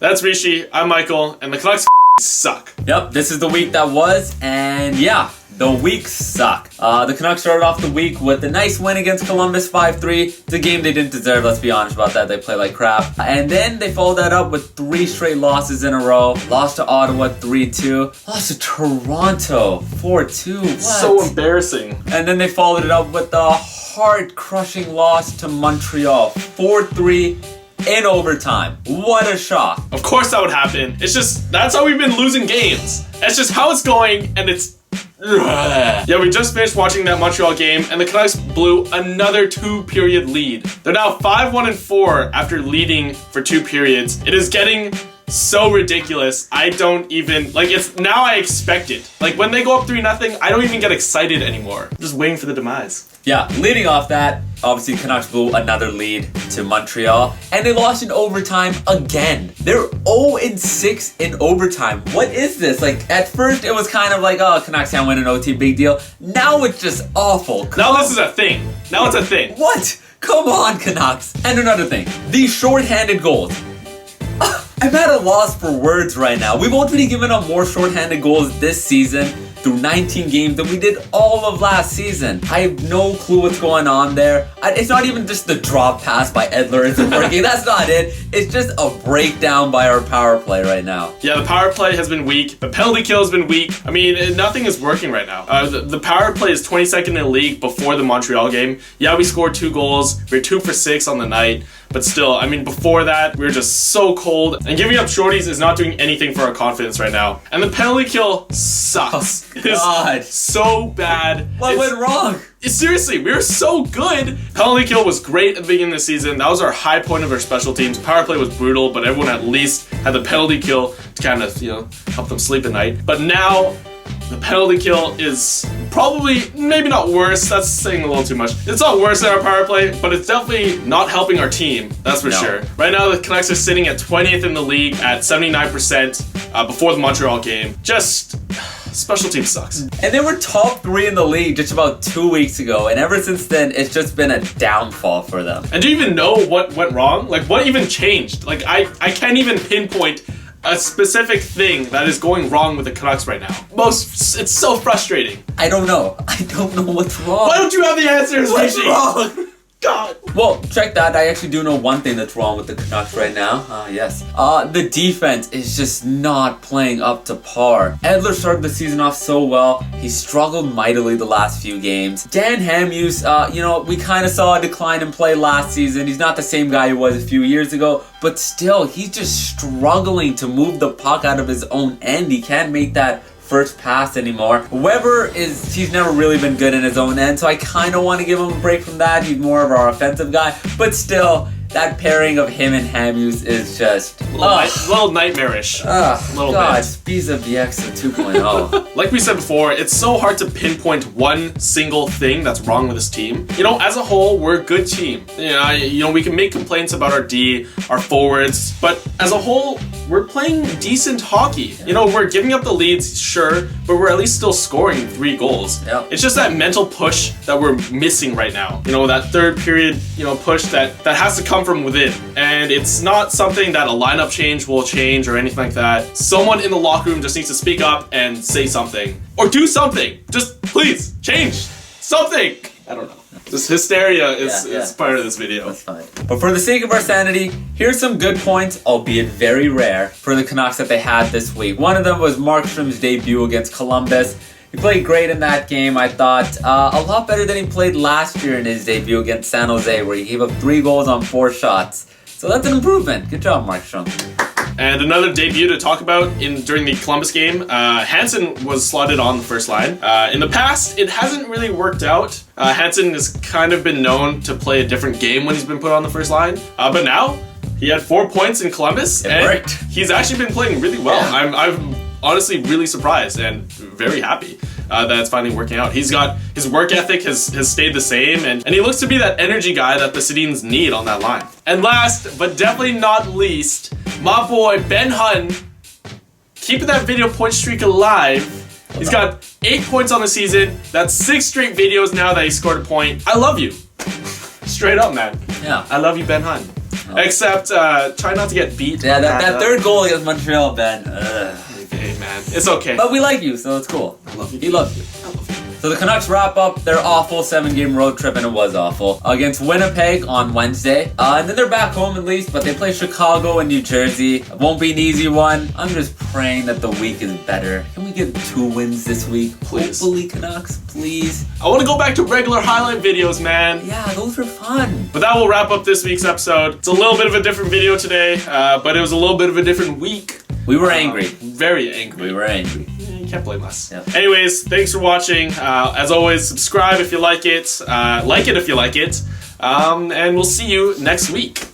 That's Rishi, I'm Michael, and the Canucks suck. Yep, this is the week that was, and yeah, the weeks suck. The Canucks started off the week with a nice win against Columbus 5-3. It's a game they didn't deserve, let's be honest about that. They play like crap. And then they followed that up with 3 straight losses in a row. Lost to Ottawa 3-2. Lost to Toronto 4-2. What? So embarrassing. And then they followed it up with a heart-crushing loss to Montreal 4-3 in overtime. What a shock. Of course that would happen. It's just, that's how we've been losing games. It's just how it's going, and it's... Yeah, we just finished watching that Montreal game, and the Canucks blew another 2-period lead. They're now 5-1-4 after leading for 2 periods. It is getting so ridiculous. I don't even, like, it's, now I expect it. Like, when they go up 3-0, I don't even get excited anymore. I'm just waiting for the demise. Yeah, leading off that, obviously Canucks blew another lead to Montreal, and they lost in overtime again. They're 0-6 in overtime. What is this? Like, at first it was kind of like, oh, Canucks can't win an OT, big deal. Now it's just awful. Now this is a thing. Now it's a thing. What? Come on, Canucks. And another thing, these shorthanded goals. I'm at a loss for words right now. We've already given up more shorthanded goals this season through 19 games than we did all of last season. I have no clue what's going on there. It's not even just the drop pass by Edler isn't working. That's not it. It's just a breakdown by our power play right now. Yeah, the power play has been weak. The penalty kill has been weak. I mean, nothing is working right now. The power play is 22nd in the league before the Montreal game. Yeah, we scored 2 goals. We're 2 for 6 on the night. But still, I mean, before that, we were just so cold. And giving up shorties is not doing anything for our confidence right now. And the penalty kill sucks. Oh, God. It is so bad. What went wrong? Seriously, we were so good. Penalty kill was great at the beginning of the season. That was our high point of our special teams. Power play was brutal, but everyone at least had the penalty kill to kind of, help them sleep at night. But now, the penalty kill is probably, maybe not worse, that's saying a little too much. It's not worse than our power play, but it's definitely not helping our team, that's for sure. Right now, the Canucks are sitting at 20th in the league at 79% before the Montreal game. Just, special team sucks. And they were top 3 in the league just about 2 weeks ago, and ever since then, it's just been a downfall for them. And do you even know what went wrong? Like, what even changed? Like, I can't even pinpoint a specific thing that is going wrong with the Canucks right now. It's so frustrating. I don't know. I don't know what's wrong. Why don't you have the answers, What's Rishi? wrong? God. Well, check that. I actually do know one thing that's wrong with the Canucks right now. Yes. The defense is just not playing up to par. Edler started the season off so well. He struggled mightily the last few games. Dan Hamhuis, we kind of saw a decline in play last season. He's not the same guy he was a few years ago, but still, he's just struggling to move the puck out of his own end. He can't make that first pass anymore. Weber he's never really been good in his own end, so I kind of want to give him a break from that. He's more of our offensive guy, but still, that pairing of him and Hamhuis is just a little nightmarish. God, bit. Visa Bieksa 2.0. Like we said before, it's so hard to pinpoint one single thing that's wrong with this team. As a whole, we're a good team. We can make complaints about our D, our forwards, but as a whole, we're playing decent hockey. We're giving up the leads, sure, but we're at least still scoring 3 goals. Yep. It's just that mental push that we're missing right now. That third period, push that has to come from within. And it's not something that a lineup change will change or anything like that. Someone in the locker room just needs to speak up and say something. Or do something. Just please, change something. I don't know. This hysteria is part of this video. That's fine. But for the sake of our sanity, here's some good points, albeit very rare, for the Canucks that they had this week. One of them was Markstrom's debut against Columbus. He played great in that game, I thought. A lot better than he played last year in his debut against San Jose, where he gave up 3 goals on 4 shots. So that's an improvement. Good job, Markstrom. And another debut to talk about during the Columbus game, Hansen was slotted on the first line. In the past, it hasn't really worked out. Hansen has kind of been known to play a different game when he's been put on the first line. But now, he had 4 points in Columbus, and he's actually been playing really well. Yeah. I'm honestly really surprised and very happy that it's finally working out. His work ethic has stayed the same, and he looks to be that energy guy that the Sedins need on that line. And last, but definitely not least, my boy Ben Hutton, keeping that video point streak alive. He's got 8 points on the season. That's 6 straight videos now that he scored a point. I love you. Straight up, man. Yeah. I love you, Ben Hutton. Except, try not to get beat. Yeah, that third goal against Montreal, Ben. Hey, man. It's okay. But we like you, so it's cool. I love you. He loves you. I love you. So the Canucks wrap up their awful 7-game road trip, and it was awful, against Winnipeg on Wednesday. And then they're back home at least, but they play Chicago and New Jersey. It won't be an easy one. I'm just praying that the week is better. Can we get 2 wins this week? Please. Hopefully, Canucks, please. I want to go back to regular highlight videos, man. Yeah, those are fun. But that will wrap up this week's episode. It's a little bit of a different video today, but it was a little bit of a different week. We were angry. Very angry. We were angry. You can't blame us. Yeah. Anyways, thanks for watching. As always, subscribe if you like it. Like it if you like it. And we'll see you next week.